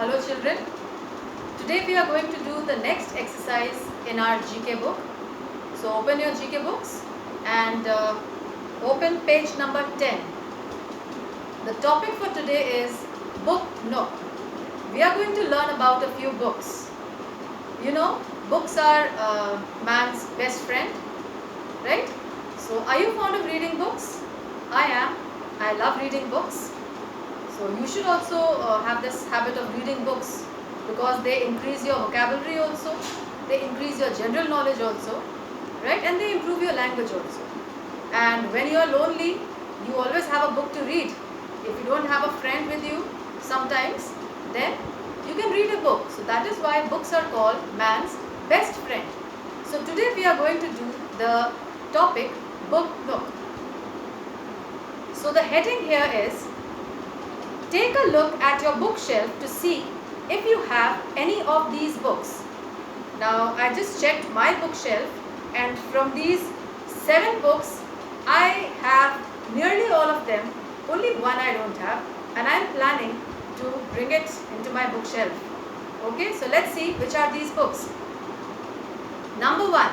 Hello children, today we are going to do the next exercise in our GK book. So open your GK books and open page number 10. The topic for today is Book Nook. We are going to learn about a few books. You know, books are man's best friend, right? So are you fond of reading books? I am. I love reading books. So you should also have this habit of reading books because they increase your vocabulary also, they increase your general knowledge also, right? And they improve your language also. And when you are lonely, you always have a book to read. If you don't have a friend with you sometimes, then you can read a book. So that is why books are called man's best friend. So today we are going to do the topic Book Nook. So the heading here is, take a look at your bookshelf to see if you have any of these books. Now I just checked my bookshelf and from these 7 books I have nearly all of them. Only one I don't have and I am planning to bring it into my bookshelf. Okay, so let's see which are these books. Number 1.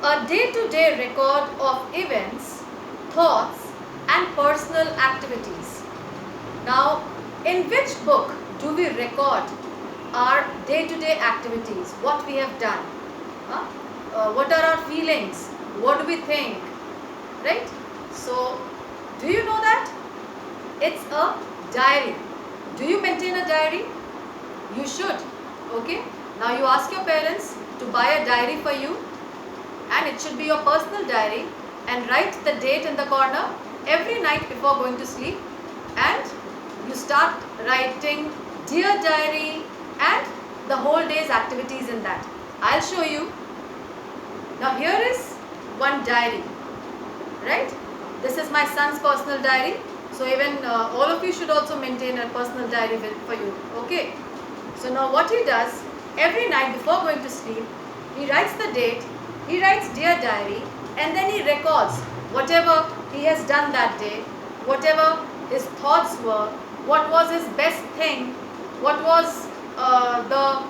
A day-to-day record of events, thoughts and personal activities. Now, in which book do we record our day-to-day activities, what we have done? What are our feelings? What do we think? Right? So, do you know that? It's a diary. Do you maintain a diary? You should. Okay? Now, you ask your parents to buy a diary for you and it should be your personal diary and write the date in the corner every night before going to sleep and you start writing Dear Diary and the whole day's activities in that. I'll show you. Now here is one diary, right? This is my son's personal diary. So even all of you should also maintain a personal diary for you. Okay. So now what he does, every night before going to sleep, he writes the date, he writes Dear Diary and then he records whatever he has done that day, whatever his thoughts were, what was his best thing, what was the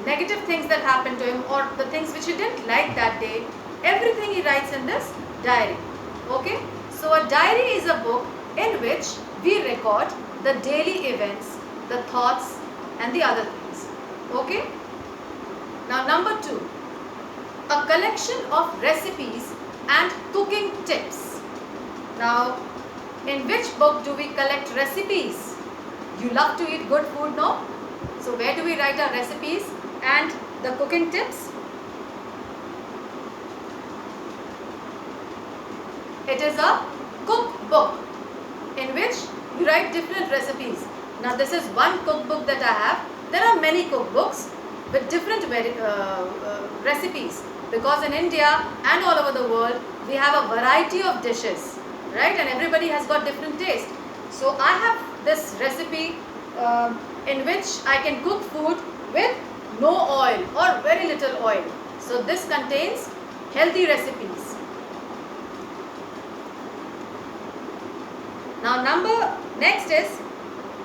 negative things that happened to him or the things which he didn't like that day. Everything he writes in this diary. Okay. So a diary is a book in which we record the daily events, the thoughts and the other things. Okay. Now number 2. A collection of recipes and cooking tips. Now, in which book do we collect recipes? You love to eat good food, no? So where do we write our recipes and the cooking tips? It is a cookbook in which you write different recipes. Now this is one cookbook that I have. There are many cookbooks with different recipes because in India and all over the world we have a variety of dishes. Right, and everybody has got different taste. So I have this recipe in which I can cook food with no oil or very little oil. So this contains healthy recipes. Now next is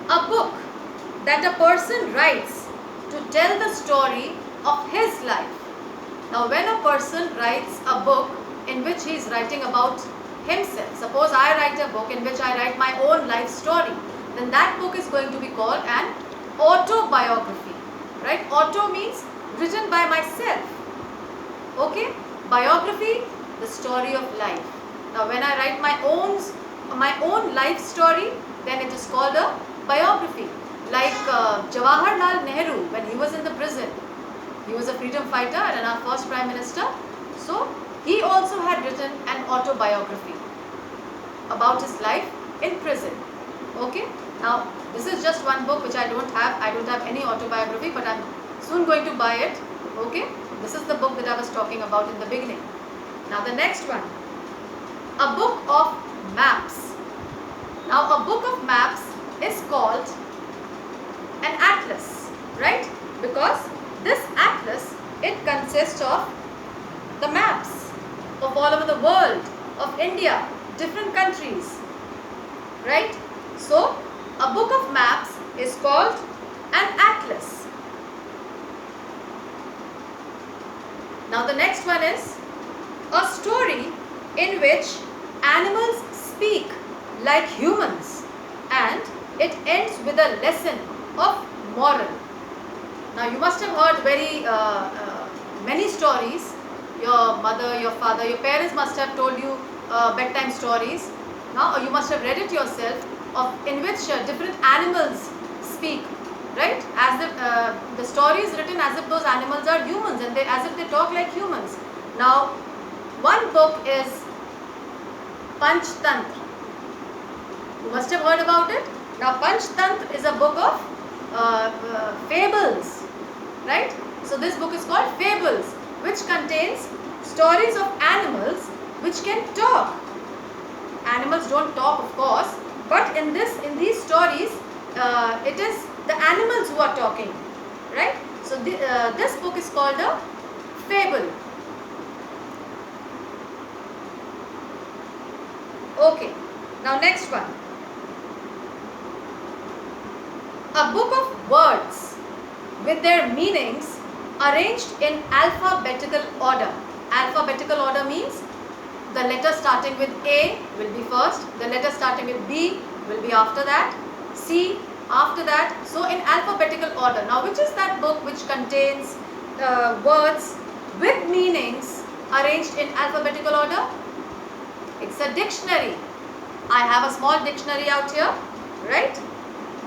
a book that a person writes to tell the story of his life. Now when a person writes a book in which he is writing about himself. Suppose I write a book in which I write my own life story, then that book is going to be called an autobiography. Right? Auto means written by myself. Okay? Biography, the story of life. Now when I write my own life story, then it is called a biography. Like Jawaharlal Nehru, when he was in the prison, he was a freedom fighter and our first Prime Minister. So he also had written an autobiography about his life in prison. Okay. Now this is just one book which I don't have. I don't have any autobiography, but I'm soon going to buy it. Okay. This is the book that I was talking about in the beginning. Now the next one. A book of maps. Now a book of maps is called an atlas. Right? Because this atlas, it consists of the maps of all over the world, of India, different countries, right? So, a book of maps is called an atlas. Now the next one is a story in which animals speak like humans and it ends with a lesson of moral. Now you must have heard many stories. Your mother, your father, your parents must have told you bedtime stories. Now you must have read it yourself, in which different animals speak, right? As if the story is written as if those animals are humans and as if they talk like humans. Now one book is Panchtantra. You must have heard about it. Now Panchtantra is a book of fables, right? So this book is called Fables, which contains stories of animals which can talk. Animals don't talk, of course, but in these stories, it is the animals who are talking, right? So this book is called a fable. Okay, now next one. A book of words with their meanings arranged in alphabetical order. Alphabetical order means the letter starting with A will be first, the letter starting with B will be after that, C after that, so in alphabetical order. Now which is that book which contains words with meanings arranged in alphabetical order? It's a dictionary. I have a small dictionary out here, right,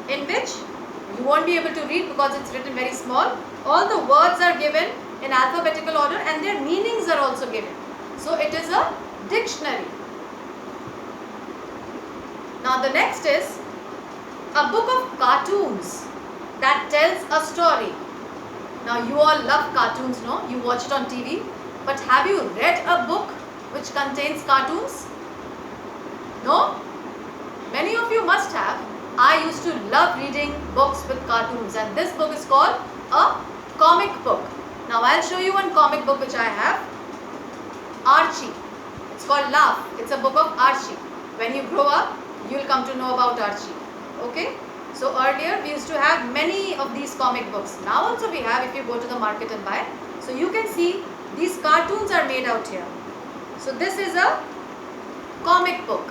in which you won't be able to read because it's written very small. All the words are given in alphabetical order and their meanings are also given. So it is a dictionary. Now the next is a book of cartoons that tells a story. Now you all love cartoons, no? You watch it on TV. But have you read a book which contains cartoons? No? Many of you must have. I used to love reading books with cartoons and this book is called a comic book. Now I'll show you one comic book which I have. Archie. It's called Laugh. It's a book of Archie. When you grow up, you'll come to know about Archie. Okay? So earlier we used to have many of these comic books. Now also we have if you go to the market and buy. So you can see these cartoons are made out here. So this is a comic book.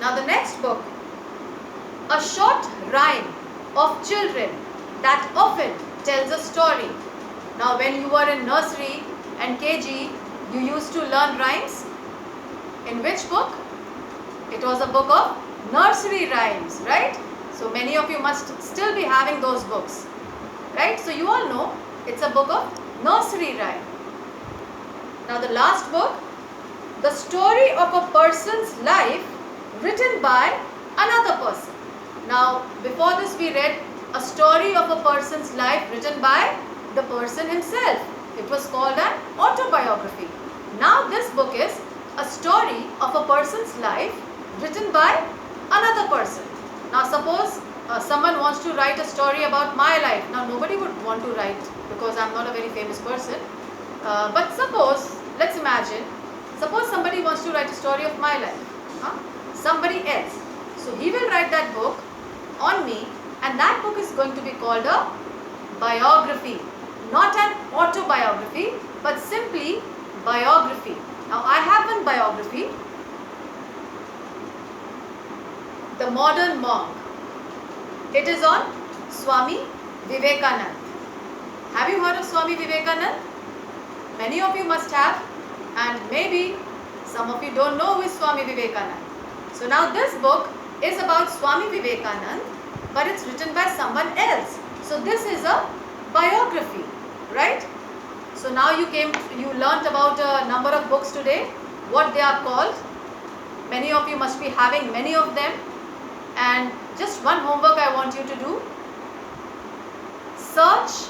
Now the next book, a short rhyme of children that often tells a story. Now when you were in nursery and KG, you used to learn rhymes. In which book? It was a book of nursery rhymes, right? So many of you must still be having those books, right? So you all know it's a book of nursery rhyme. Now the last book, the story of a person's life written by another person. Now before this we read a story of a person's life written by the person himself. It was called an autobiography. Now this book is a story of a person's life written by another person. Now suppose someone wants to write a story about my life. Now nobody would want to write because I'm not a very famous person. But suppose, let's imagine, suppose somebody wants to write a story of my life. Somebody else. So he will write that book on me and that book is going to be called a biography. Not an autobiography but simply biography. Now I have one biography, The Modern Monk. It is on Swami Vivekananda. Have you heard of Swami Vivekananda? Many of you must have, and maybe some of you don't know who is Swami Vivekananda. So now this book is about Swami Vivekananda, but it's written by someone else. So this is a biography, right? So now you learnt about a number of books today, what they are called. Many of you must be having many of them. And just one homework I want you to do. Search.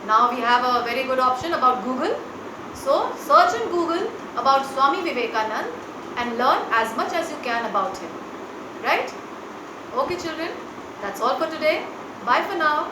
Now we have a very good option about Google. So search in Google about Swami Vivekananda and learn as much as you can about him. Right? Okay children, that's all for today. Bye for now.